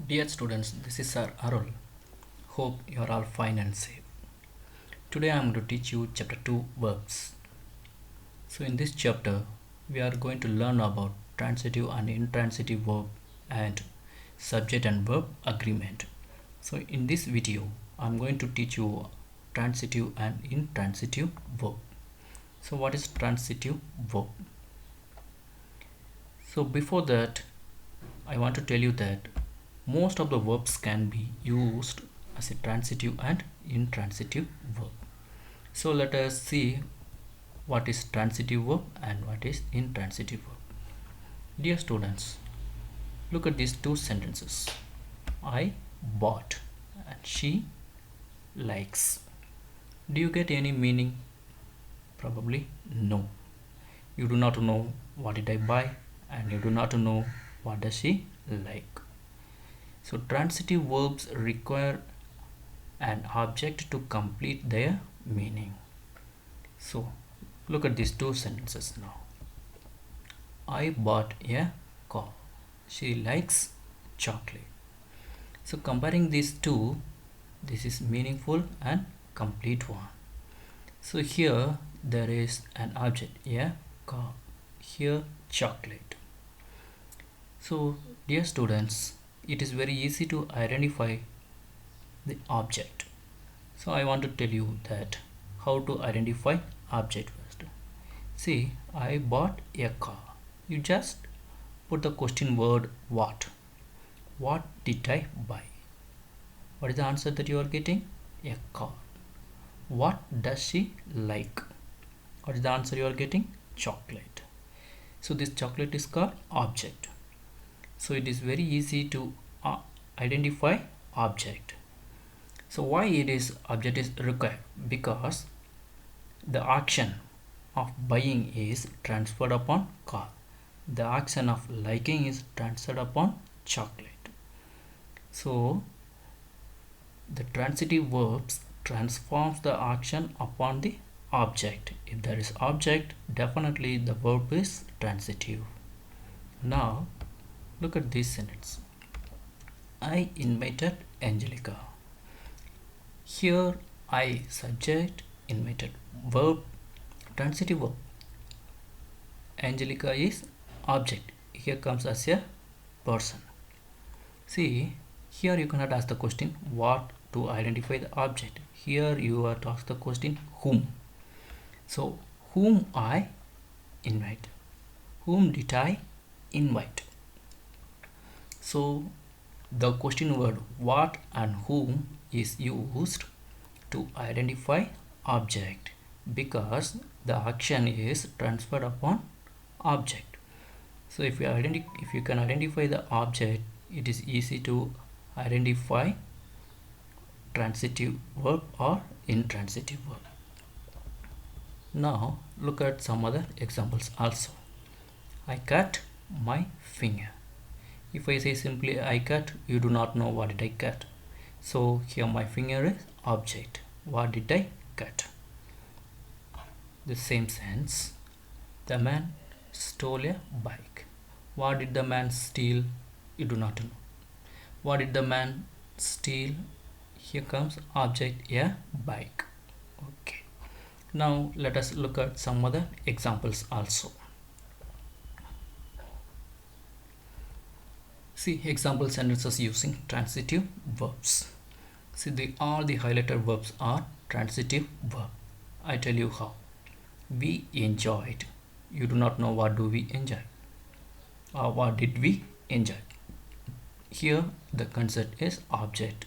Dear students, this is Sir Arul. Hope you are all fine and safe. Today I am going to teach you chapter 2 verbs. So in this chapter we are going to learn about transitive and intransitive verb and subject and verb agreement. So in this video I am going to teach you transitive and intransitive verb. So what is transitive verb? So before that I want to tell you that most of the verbs can be used as a transitive and intransitive verb. So let us see what is transitive verb and what is intransitive verb. Dear students, look at these two sentences. I bought and she likes. Do you get any meaning? Probably no. You do not know what did I buy and you do not know what does she like. So transitive verbs require an object to complete their meaning. So look at these two sentences now. I bought a car. She likes chocolate. So comparing these two, this is meaningful and complete one. So here there is an object, a car. Here chocolate. So dear students, it is very easy to identify the object. So I want to tell you that how to identify object first. See, I bought a car. You just put the question word what. What did I buy? What is the answer that you are getting? A car. What does she like? What is the answer you are getting? Chocolate. So this chocolate is called object. So it is very easy to identify object. So why it is object is required? Because the action of buying is transferred upon car. The action of liking is transferred upon chocolate. So the transitive verbs transforms the action upon the object. If there is object, definitely the verb is transitive. Now look at this sentence. I invited Angelica. Here I subject, invited, verb, transitive verb. Angelica is object. Here comes as a person. See, here you cannot ask the question what to identify the object. Here you are to ask the question whom. So whom I invite. Whom did I invite? So the question word what and whom is used to identify object because the action is transferred upon object. So if you can identify the object, it is easy to identify transitive verb or intransitive verb. Now look at some other examples also. I cut my finger. If I say simply I cut, you do not know what did I cut. So here my finger is object. What did I cut? The same sense. The man stole a bike. What did the man steal? You do not know. What did the man steal? Here comes object, a bike. Okay. Now let us look at some other examples also. See example sentences using transitive verbs. See all the highlighted verbs are transitive verb. I tell you how. We enjoyed. You do not know what do we enjoy or what did we enjoy. Here the concept is object.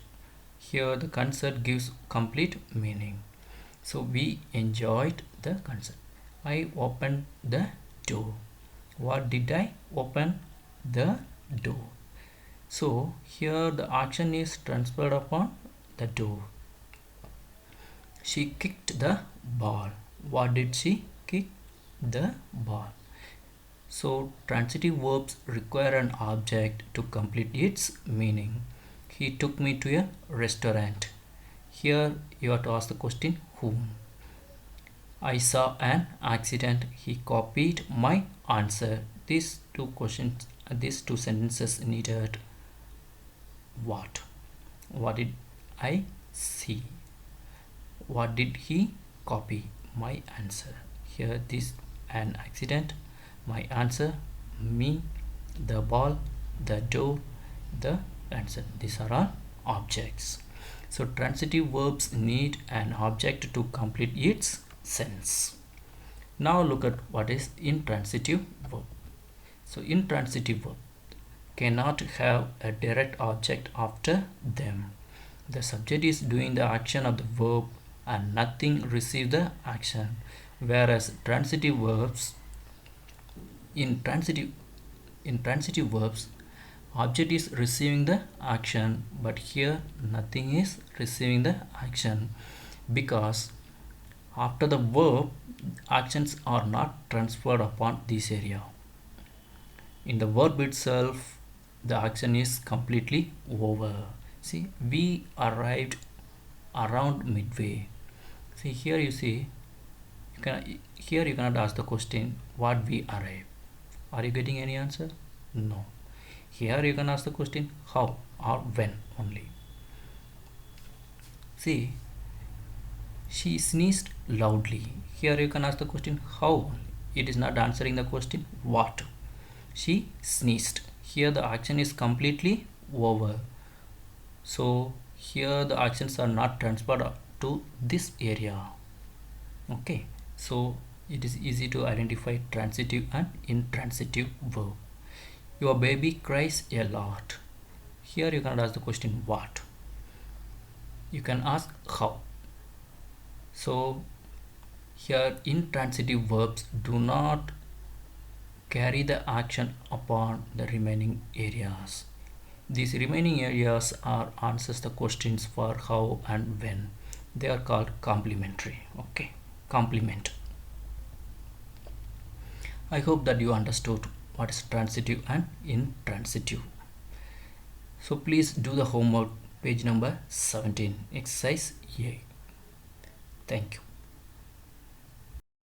Here the concept gives complete meaning. So we enjoyed the concept. I opened the door. What did I open? The door. So here the action is transferred upon the door. She kicked the ball. What did she kick? The ball. So transitive verbs require an object to complete its meaning. He took me to a restaurant. Here you have to ask the question whom. I saw an accident. He copied my answer. These two sentences needed what? What did I see? What did he copy? My answer. Here this an accident. My answer. Me. The ball. The door. The answer. These are all objects. So transitive verbs need an object to complete its sense. Now look at what is intransitive verb. So intransitive verb cannot have a direct object after them. The subject is doing the action of the verb and nothing receives the action. Whereas transitive verbs in transitive verbs object is receiving the action, but here nothing is receiving the action because after the verb actions are not transferred upon this area. In the verb itself the action is completely over. See, we arrived around midway. See, here you see you cannot ask the question what we arrive. Are you getting any answer? No. Here you can ask the question how or when only. See, she sneezed loudly. Here you can ask the question how. It is not answering the question what. She sneezed. Here the action is completely over. So here the actions are not transferred to this area. Okay. So it is easy to identify transitive and intransitive verb. Your baby cries a lot. Here you can ask the question what. You can ask how. So here intransitive verbs do not carry the action upon the remaining areas. These remaining areas are answers the questions for how and when. They are called complementary. Okay, complement. I hope that you understood what is transitive and intransitive. So please do the homework, page number 17, exercise A. Thank you.